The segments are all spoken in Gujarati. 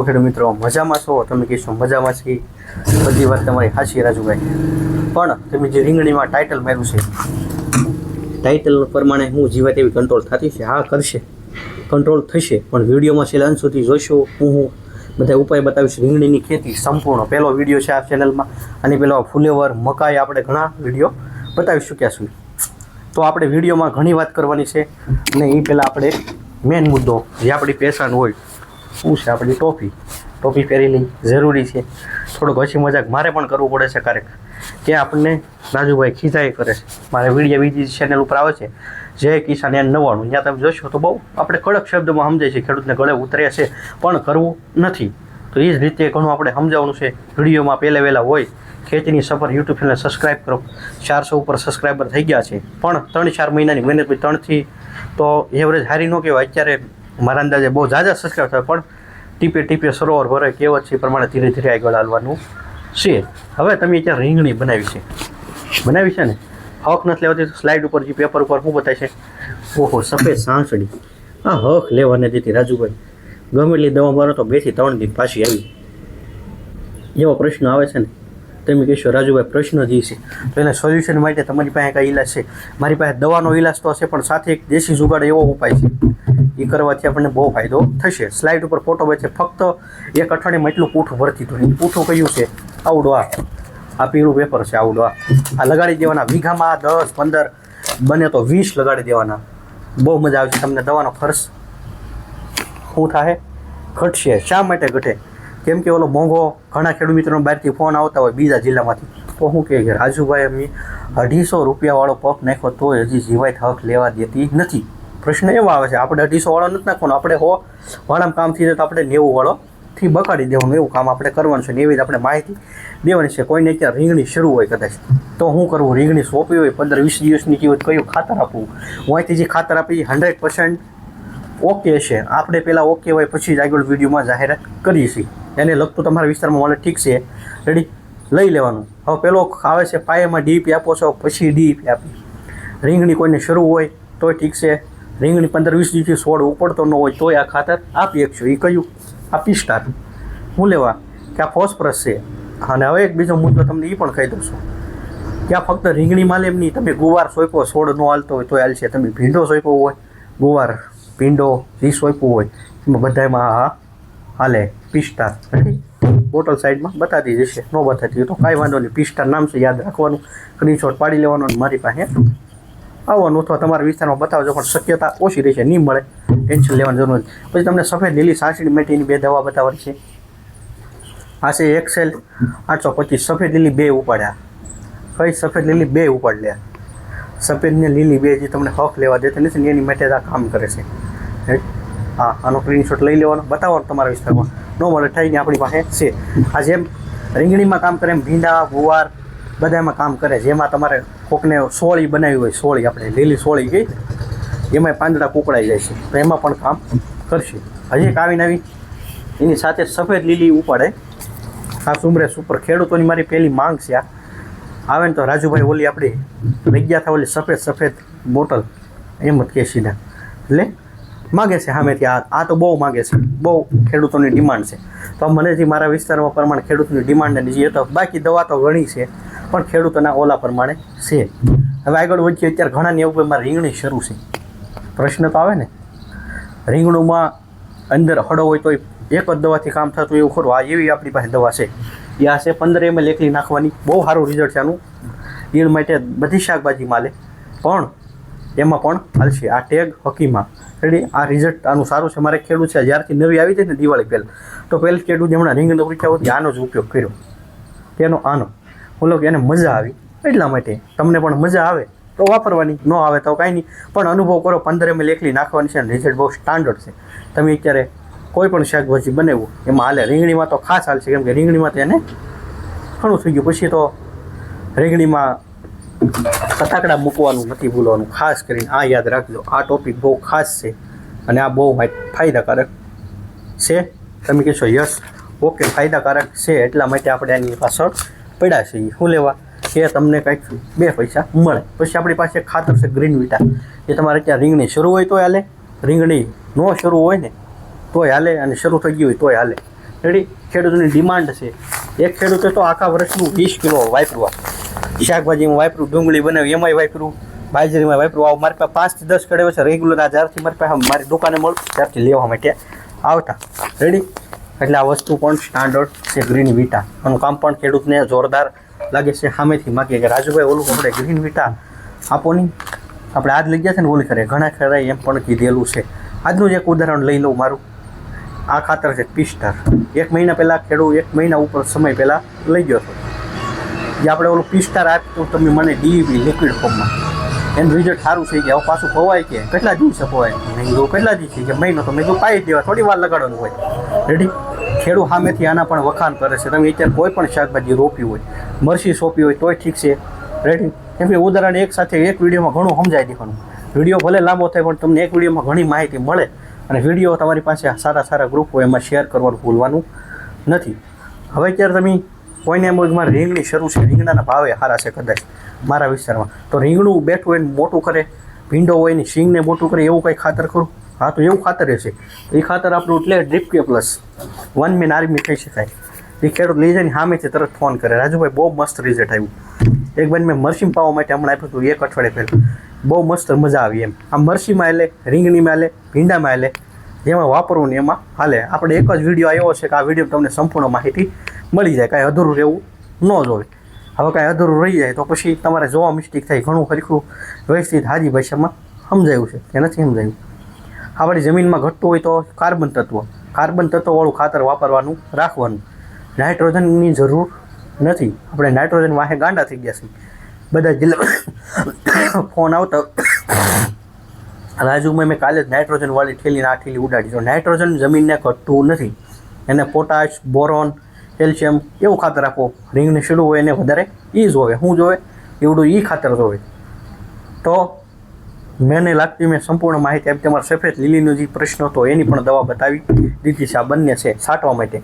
ખેડૂત મિત્રો મજામાં છો? તમે કહેશો મજામાં છીએ, બધી વાત તમારી સાચી રાજુભાઈ. પણ તમે જે રીંગણીમાં ટાઇટલ માર્યું છે, ટાઇટલ પ્રમાણે હું જીવાત એવી કંટ્રોલ થતી છે? હા, કરશે, કંટ્રોલ થશે. પણ વિડીયોમાં છેલ્લા અંત સુધી જોશો. હું બધા ઉપાય બતાવીશ. રીંગણીની ખેતી સંપૂર્ણ પહેલો વિડીયો છે આ ચેનલમાં. અને પેલો ફુલેવર મકાઈ આપણે ઘણા વિડીયો બતાવી ચૂક્યા છીએ. તો આપણે વિડીયોમાં ઘણી વાત કરવાની છે. અને એ પહેલાં આપણે મેઇન મુદ્દો જે આપણી પેશન હોય, શું છે આપણી ટોપી પહેરેલી જરૂરી છે. થોડુંક હસી મજાક મારે પણ કરવું પડે છે ક્યારેક, કે આપણને રાજુભાઈ ખીજાય કરે છે. મારે વિડીયો બીજી ચેનલ ઉપર આવે છે, જય કિસાન એન 99, ત્યાં તમે જોશો તો બહુ આપણે કડક શબ્દમાં સમજાય છે, ખેડૂતને ગળે ઉતરે છે, પણ કરવું નથી. તો એ જ રીતે ઘણું આપણે સમજાવવાનું છે. વિડીયોમાં વહેલા હોય. ખેતીની સફર યુટ્યુબ ચેનલ સબસ્ક્રાઈબ કરો. 400 ઉપર સબસ્ક્રાઈબર થઈ ગયા છે, પણ 3-4 મહિનાની મહેનત. 3થી તો એવરેજ હારી ન કહેવાય. અત્યારે મારા અંદાજે બહુ ઝાઝા સબસ્ક્રાઈબ થાય, પણ ટીપે ટીપે સરોવર ભરાય કહેવત છે એ પ્રમાણે ધીરે ધીરે આગળ હાલવાનું છે. હવે તમે અત્યારે રીંગણી બનાવી છે ને, હક નથી લેવાતી તો સ્લાઇડ ઉપર જે પેપર ઉપર શું બતાવે છે, ઓહો સફેદ સાંસળી, હા હક લેવાને દીધી રાજુભાઈ. ગમે એટલી દવા મારો તો 2 થી 3 દિન પાછી આવી. એવો પ્રશ્ન આવે છે ને, તમે કહેશો રાજુભાઈ પ્રશ્ન જે છે તો એને સોલ્યુશન માટે તમારી પાસે કાંઈ ઈલાજ છે? મારી પાસે દવાનો ઈલાજ તો હશે, પણ સાથે એક દેશી જુગાડ એવો ઉપાય છે, એ કરવાથી આપણને બહુ ફાયદો થશે. સ્લાઇડ ઉપર ફોટો બચે. ફક્ત 1 અઠવાડિયામાં એટલું પૂઠું ભરતી હતું. પૂઠું કયું છે? આવડું આ પીળું પેપર છે, આવડું આ લગાડી દેવાના. વીઘામાં 10-15 બને તો 20 લગાડી દેવાના. બહુ મજા આવશે તમને. દવાનો ખર્ચ શું થાય? ઘટશે. શા માટે ઘટે? કેમ કે ઓલો મોંઘો, ઘણા ખેડૂત મિત્રોને બહારથી ફોન આવતા હોય બીજા જિલ્લામાંથી, તો શું કહે કે રાજુભાઈ અમે 250 રૂપિયાવાળો પપ નાખ્યો તોય હજી જીવાત હક લેવા દેતી નથી. પ્રશ્ન એવો આવે છે, આપણે 250 વાળો નથી નાખવાનો, આપણે 100 વાળામાં કામ થઈ જાય તો આપણે 90 વાળોથી બગાડી દેવાનું. એવું કામ આપણે કરવાનું છે ને એવી જ આપણે માહિતી દેવાની છે. કોઈને અત્યારે રીંગણી શરૂ હોય કદાચ, તો શું કરવું? રીંગણી સોંપી હોય 15-20 દિવસની કહેવત, કયું ખાતર આપવું? હું અહીંથી જે ખાતર આપી 100% ઓકે છે. આપણે પહેલાં ઓકે હોય પછી જ આગળ વિડીયોમાં જાહેરાત કરીએ છીએ. એને લગતું તમારા વિસ્તારમાં મને ઠીક છે, રેડી લઈ લેવાનું. હવે પેલો આવે છે પાયામાં ડીપી આપો છો, પછી ડીપી આપી. રીંગણી કોઈને શરૂ હોય તોય ઠીક છે. રીંગણી 15-20 દિવસથી છોડ ઉપડતો ન હોય તોય આ ખાતર આપી શકશો. એ કયું? આ પિસ્ટાર. હું લેવા કે આ ફોસ્ફરસ છે. અને હવે એક બીજો મુદ્દો તમને એ પણ કહી દઉં છું કે આ ફક્ત રીંગણીમાં લે એમ નહીં. તમે ગુવાર સોંપ્યો, છોડ ન હાલતો હોય તોય હાલશે. તમે ભીંડો સોંપ્યો હોય, ગુવાર ભીંડો જે સોંપ્યું હોય એમાં બધામાં હા હાલે. પિસ્ટાર બોટલ સાઈડમાં બતાવી જશે. ન બતાતી હોય તો કાંઈ વાંધો નહીં. પિસ્ટાર નામ છે, યાદ રાખવાનું. સ્ક્રીનશોટ પાડી લેવાનો અને મારી પાસે આવવાનું, અથવા તમારા વિસ્તારમાં બતાવજો. પણ શક્યતા ઓછી રહેશે, નહીં મળે, ટેન્શન લેવાની જરૂર નથી. પછી તમને સફેદ લીલી સાંસળી માટેની 2 દવા બતાવવાની છે. આ છે એક્સેલ 825. સફેદ લીલી 2 ઉપાડ્યા. કઈ સફેદ લીલી 2 ઉપાડ લે. સફેદ ને લીલી 2 જે તમને હક લેવા દેતા નથી ને એની માટે આ કામ કરે છે. હા, આનો સ્ક્રીનશોટ લઈ લેવાનો, બતાવવાનો તમારા વિસ્તારમાં. ન મળે થઈને આપણી પાસે છે. આ જેમ રીંગણીમાં કામ કરે એમ ભીંડા, ગુવાર બધામાં કામ કરે. જેમાં તમારે કોકને સોળી બનાવી હોય, સોળી આપણે લીલી સોળી ગઈ, એમાંય પાંદડા કુકડાઈ જાય છે, તો એમાં પણ કામ કરશે. હજી એક આવીને આવી એની સાથે સફેદ લીલી ઉપાડે. આ સુમરે સુપર ખેડૂતોની મારી પહેલી માંગ છે. આ આવે ને તો રાજુભાઈ ઓલી આપણી લઈ ગયા હતા, ઓલી સફેદ બોટલ, એમ જ કે સીધા એટલે માગે છે સામેથી. આ તો બહુ માગે છે, બહુ ખેડૂતોની ડિમાન્ડ છે. તો મને જે મારા વિસ્તારમાં પ્રમાણે ખેડૂતની ડિમાન્ડ ને જે તો બાકી દવા તો ઘણી છે, પણ ખેડૂતોના ઓલા પ્રમાણે છે. હવે આગળ વધીએ. અત્યારે ઘણાને એવું મારે રીંગણી શરૂ છે. પ્રશ્ન તો આવે ને, રીંગણુંમાં અંદર હળો હોય તો એક જ દવાથી કામ થતું એવું ખરું? આ એવી આપણી પાસે દવા છે. એ આ છે 15 ml એકલી નાખવાની. બહુ સારું રિઝલ્ટ છે આનું. ઈડ માટે બધી શાકભાજી માલે, પણ એમાં પણ હાલશે. આ ટેગ હકીમાં રેડી. આ રિઝલ્ટ આનું સારું છે. મારે ખેડૂત છે જ્યારથી નવી આવી હતી ને દિવાળી પહેલાં, તો પહેલાં ખેડૂત હમણાં રીંગણ ઉઠ્યા હોતી આનો જ ઉપયોગ કર્યો. તેનો આનો બોલો કે એને મજા આવી, એટલા માટે તમને પણ મજા આવે તો વાપરવાની, ન આવે તો કાંઈ નહીં. પણ અનુભવ કરો. 15 ml એકલી નાખવાની છે અને રિઝલ્ટ બહુ સ્ટાન્ડર્ડ છે. તમે અત્યારે કોઈ પણ શાકભાજી બનાવ્યું એમાં હાલે. રીંગણીમાં તો ખાસ હાલશે, કેમ કે રીંગણીમાં તો એને ઘણું થઈ ગયું. પછી તો રીંગણીમાં ફટાકડા મૂકવાનું નથી ભૂલવાનું. ખાસ કરીને આ યાદ રાખજો. આ ટોપિક બહુ ખાસ છે અને આ બહુ ફાયદાકારક છે. તમે કહેશો યસ ઓકે ફાયદાકારક છે, એટલા માટે આપણે આની પાછળ પડ્યા છીએ. શું લેવા કે તમને કંઈક 2 પૈસા મળે. પછી આપણી પાસે ખાતર છે ગ્રીન વિટા, એ તમારે ત્યાં રીંગણી શરૂ હોય તોય હાલે, રીંગણી ન શરૂ હોય ને તોય હાલે, અને શરૂ થઈ ગયું હોય તોય હાલે. રેડી. ખેડૂતોની ડિમાન્ડ છે. એક ખેડૂતે તો આખા વર્ષનું 20 કિલો વાપરવા, શાકભાજીમાં વાપરું, ડુંગળી બનાવી એમાંય વાપરું, બાજરીમાં વાપરું. આવું મારી પાસે 5 થી 10 કડે છે રેગ્યુલર. આ જ્યારથી મારી પાસે મારી દુકાને મળતું ત્યારથી લેવા માટે આવતા. રેડી. એટલે આ વસ્તુ પણ સ્ટાન્ડર્ડ છે ગ્રીન વિટા. આનું કામ પણ ખેડૂતને જોરદાર લાગે છે. સામેથી માગીએ કે રાજુભાઈ ઓલું આપણે ગ્રીન વિટા આપો નહીં. આપણે આજ લઈ ગયા છે ને ઓલી કરે ઘણા ખરા એમ પણ કીધેલું છે. આજનું જ એક ઉદાહરણ લઈ લઉં મારું. આ ખાતર છે પિસ્ટર. 1 મહિના પહેલાં ખેડૂત 1 મહિના ઉપર સમય પહેલાં લઈ ગયો હતો. જે આપણે ઓલું પિસ્ટર આપ્યું તમે મને ડીઈપી લિક્વિડ ફોર્મમાં, એનું રિઝલ્ટ સારું છે કે હવે પાછું પવાય કે કેટલા દિવસે પવાય. મેં કીધું કેટલા દિવસે કે મહિનો, તો મેં કીધું પાઈ દેવા, થોડી વાર લગાડવાનું હોય. રેડી. ખેડૂત સામેથી આના પણ વખાણ કરે છે. તમે અત્યારે કોઈ પણ શાકભાજી રોપી હોય, મરચી સોંપી હોય તોય ઠીક છે. રેડી. કેમ કે ઉદાહરણ એક સાથે એક વિડીયોમાં ઘણું સમજાવી દેવાનું. વિડીયો ભલે લાંબો થાય પણ તમને એક વિડીયોમાં ઘણી માહિતી મળે. અને વિડીયો તમારી પાસે સારા ગ્રુપ હોય એમાં શેર કરવાનું ભૂલવાનું નથી. હવે અત્યારે તમે કોઈને એમ મારે રીંગણી શરૂ છે, રીંગણાના ભાવે સારા છે કદાચ મારા વિસ્તારમાં, તો રીંગણું બેઠું હોય ને મોટું કરે, ભીંડો હોય ને શીંગને મોટું કરે એવું કંઈ ખાતર કરું. હા, તો એવું ખાતર હશે. એ ખાતર આપણું એટલે ડ્રીપ કે પ્લસ 1 મેન આર્મી કહી શકાય. એ ખેડૂત લઈ જાય ને સામેથી તરત ફોન કરે, રાજુભાઈ બહુ મસ્ત રિઝલ્ટ આવ્યું. એક બાર મેં મરચી પાવા માટે હમણાં આપ્યું હતું 1 અઠવાડિયે પહેલાં. બહુ મસ્ત મજા આવી એમ. આ મરચીમાં એટલે, રીંગણીમાં એટલે, ભીંડામાં એટલે, જેમાં વાપરવું ને એમાં હાલે. આપણે એક જ વિડીયો આવ્યો છે કે આ વિડીયો તમને સંપૂર્ણ માહિતી મળી જાય. કાંઈ અધૂરું રહેવું ન જોવે. હવે કાંઈ અધૂરું રહી જાય તો પછી તમારે જોવા મિસ્ટેક થાય. ઘણું ખરીખું વ્યવસ્થિત હાજી ભાષામાં સમજાયું છે કે નથી સમજાયું. આપણી જમીનમાં ઘટતું હોય તો કાર્બન તત્વવાળું ખાતર વાપરવાનું રાખવાનું. નાઇટ્રોજનની જરૂર નથી. આપણે નાઇટ્રોજન વાહે ગાંડા થઈ ગયા છે. બધા જિલ્લા ફોન આવતા રાજુમાં મેં કાલે જ નાઇટ્રોજનવાળી થેલીને આ થેલી ઉડાડી. તો નાઇટ્રોજન જમીનને ઘટતું નથી. એને પોટાશ, બોરોન, કેલ્શિયમ એવું ખાતર આપો. રીંગણી શરૂ હોય એને વધારે એ જોવે. શું જોવે? એવડું એ ખાતર જોવે. તો મને લાગતી મેં સંપૂર્ણ માહિતી આપી. તમારા સફેદ લીલીનો જે પ્રશ્ન હતો એની પણ દવા બતાવી દીધી છે. આ બંને છે છાંટવા માટે.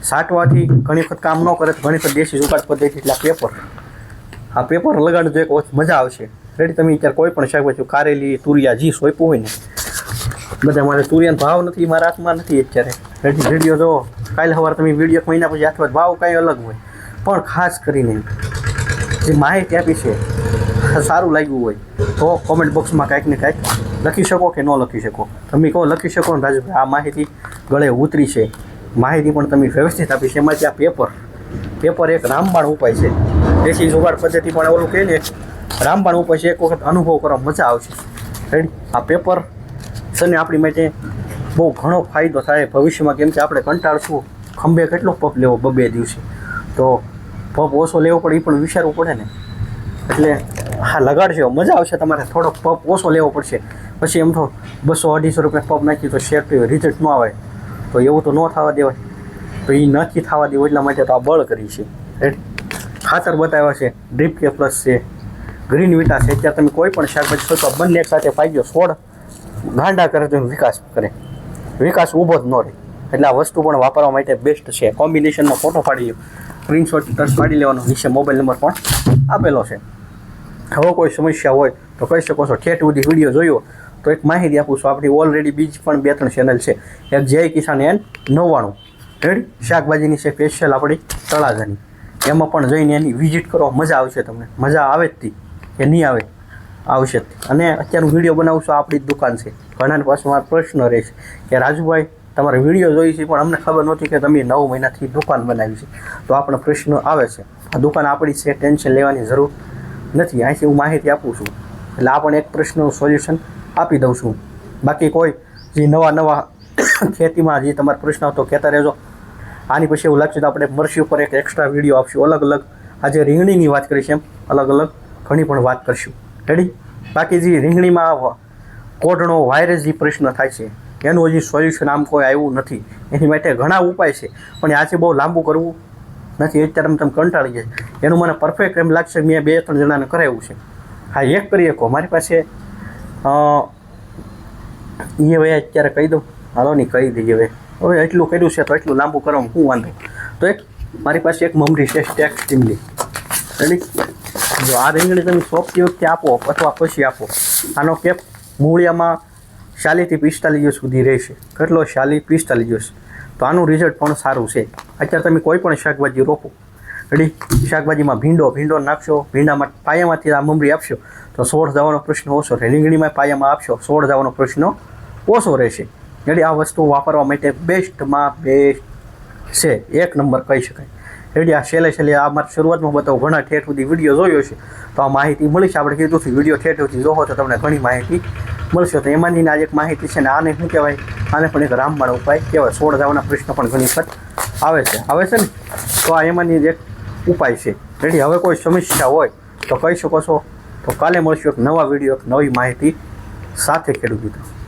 છાંટવાથી ઘણી વખત કામ ન કરે તો ઘણી વખત દેશી જુગાડ પદ્ધતિ એટલે આ પેપર લગાડજો, એક વખત મજા આવશે. રેડી. તમે અત્યારે કોઈ પણ શાકભાજી કારેલી, તુરિયા જે સોંપ્યું હોય ને, બધા મારે તુરિયાનો ભાવ નથી, મારા હાથમાં નથી અત્યારે. રેડી. વિડીયો જો કાલે સવારે તમે વિડીયો 1 મહિના પછી અથવા ભાવ કાંઈ અલગ હોય, પણ ખાસ કરીને જે માહિતી આપી છે સારું લાગ્યું હોય તો કોમેન્ટ બોક્સમાં કાંઈક ને કાંઈક લખી શકો કે ન લખી શકો. તમે કહો લખી શકો ને રાજુભાઈ આ માહિતી ગળે ઉતરી છે, માહિતી પણ તમે વ્યવસ્થિત આપી છે. એમાંથી આ પેપર એક રામબાણ ઉપાય છે. દેશી જુગાડ પદ્ધતિ પણ ઓલું કહે ને રામબાણ ઉપાય છે. એક વખત અનુભવ કરવા મજા આવશે. રેડી. આ પેપર છે ને આપણી માટે બહુ ઘણો ફાયદો થાય ભવિષ્યમાં. કેમ કે આપણે કંટાળશું ખંભે કેટલો પપ લેવો 2 દિવસે, તો પપ ઓછો લેવો પડે એ પણ વિચારવું પડે ને. એટલે હા લગાડશે, મજા આવશે. તમારે થોડોક પપ ઓછો લેવો પડશે. પછી એમ તો 200-250 રૂપિયા પપ નાખી તો શેર રિઝલ્ટ ન આવે, તો એવું તો ન થવા દેવાય. તો એ નથી થવા દેવું એટલા માટે તો આ બળ કરી છે. રેડી. ખાતર બતાવ્યા છે, ડ્રીપ કે પ્લસ છે, ગ્રીન વિટા છે. અત્યારે તમે કોઈ પણ શાકભાજી સોચો બંને એક સાથે ફાઈ ગયો, છોડ ગાંડા કરે તો વિકાસ કરે, વિકાસ ઊભો જ ન રહે. એટલે આ વસ્તુ પણ વાપરવા માટે બેસ્ટ છે. કોમ્બિનેશનમાં ફોટો પાડી લો, સ્ક્રીનશોટ ટચ પાડી લેવાનો, નીચે મોબાઈલ નંબર પણ આપેલો છે. હવે કોઈ સમસ્યા હોય તો કહી શકો છો. ઠેઠ સુધી વિડીયો જોયો તો એક માહિતી આપું છું. આપણી ઓલરેડી બીજી પણ 2-3 ચેનલ છે. એક જય કિસાન N99 રેડી. શાકભાજીની છે સ્પેશિયલ આપણી તળાજાની. એમાં પણ જઈને એની વિઝિટ કરો, મજા આવશે તમને. મજા આવે જ કે નહીં આવે? આવશે. અને અત્યારનું વિડીયો બનાવું છું આપણી જ દુકાન છે. ઘણાની પાસે મારો પ્રશ્ન રહેશે કે રાજુભાઈ તમારે વિડીયો જોઈ છે પણ અમને ખબર નહોતી કે તમે 9 મહિનાથી દુકાન બનાવી છે. તો આપણો પ્રશ્ન આવે છે. આ દુકાન આપણી છે, ટેન્શન લેવાની જરૂર નથી. અહીંથી હું માહિતી આપું છું એટલે આ પણ એક પ્રશ્નનું સોલ્યુશન આપી દઉં છું. બાકી કોઈ જે નવા ખેતીમાં જે તમારો પ્રશ્ન હતો કહેતા રહેજો. આની પછી એવું લાગશે તો આપણે મરસી ઉપર એક એક્સ્ટ્રા વિડીયો આપશું. અલગ આજે રીંગણીની વાત કરીશ એમ અલગ ઘણી પણ વાત કરશું. રેડી. બાકી જે રીંગણીમાં કોઢણો વાયરસ જે પ્રશ્ન થાય છે એનું હજી સોલ્યુશન આમ કોઈ આવ્યું નથી. એની માટે ઘણા ઉપાય છે પણ આજે બહુ લાંબુ કરવું નથી. અત્યારે તમે કંટાળી જાય. એનું મને પરફેક્ટ એમ લાગશે મેં 2-3 જણાને કરાવ્યું છે. હા, એક કરી શકો. મારી પાસે એ હવે અત્યારે કહી દઉં, હાલો નહીં કહી દઈએ. હવે એટલું કર્યું છે તો એટલું લાંબુ કરવામાં શું વાંધો. તો એક મારી પાસે એક મમરી છે સ્ટેક સ્ટીમલી. રેડી. જો આ રીંગણી તમે સોંપતી વખતે આપો અથવા પછી આપો, આનો કેપ મૂળિયામાં 40 થી 45 દિવસ સુધી રહેશે. કેટલો? 40-45 દિવસ. તો આનું રિઝલ્ટ પણ સારું છે. અત્યારે તમે કોઈ પણ શાકભાજી રોપો, રેડી, શાકભાજીમાં ભીંડો નાખશો, ભીંડામાં પાયામાંથી આ મમરી આપશો તો છોડ જવાનો પ્રશ્ન ઓછો રહે. રીંગણીમાં પાયામાં આપશો, છોડ જવાનો પ્રશ્ન ઓછો રહેશે. રેડી, આ વસ્તુ વાપરવા માટે બેસ્ટમાં બેસ્ટ છે, એક નંબર કહી શકાય. રેડી, આ છેલ્લે આ મારી શરૂઆતમાં બતાવું, ઘણા ઠેઠ સુધી વિડીયો જોયો છે તો આ માહિતી મળી છે. આપણે કીધું હતું વિડીયો ઠેઠ સુધી જોવો તો તમને ઘણી માહિતી મળશે. તો એમાંની આ એક માહિતી છે ને, આને શું કહેવાય, આને પણ એક રામબાણ ઉપાય કહેવાય. છોડ જવાના પ્રશ્ન પણ ઘણી વખત આવે છે ને, તો આ એમાંની એક ઉપાય છે. રેડી, હવે કોઈ સમસ્યા હોય તો કહી શકો છો. તો કાલે મળશું એક નવા વિડીયો, એક નવી માહિતી સાથે. ખેડૂત મિત્રો.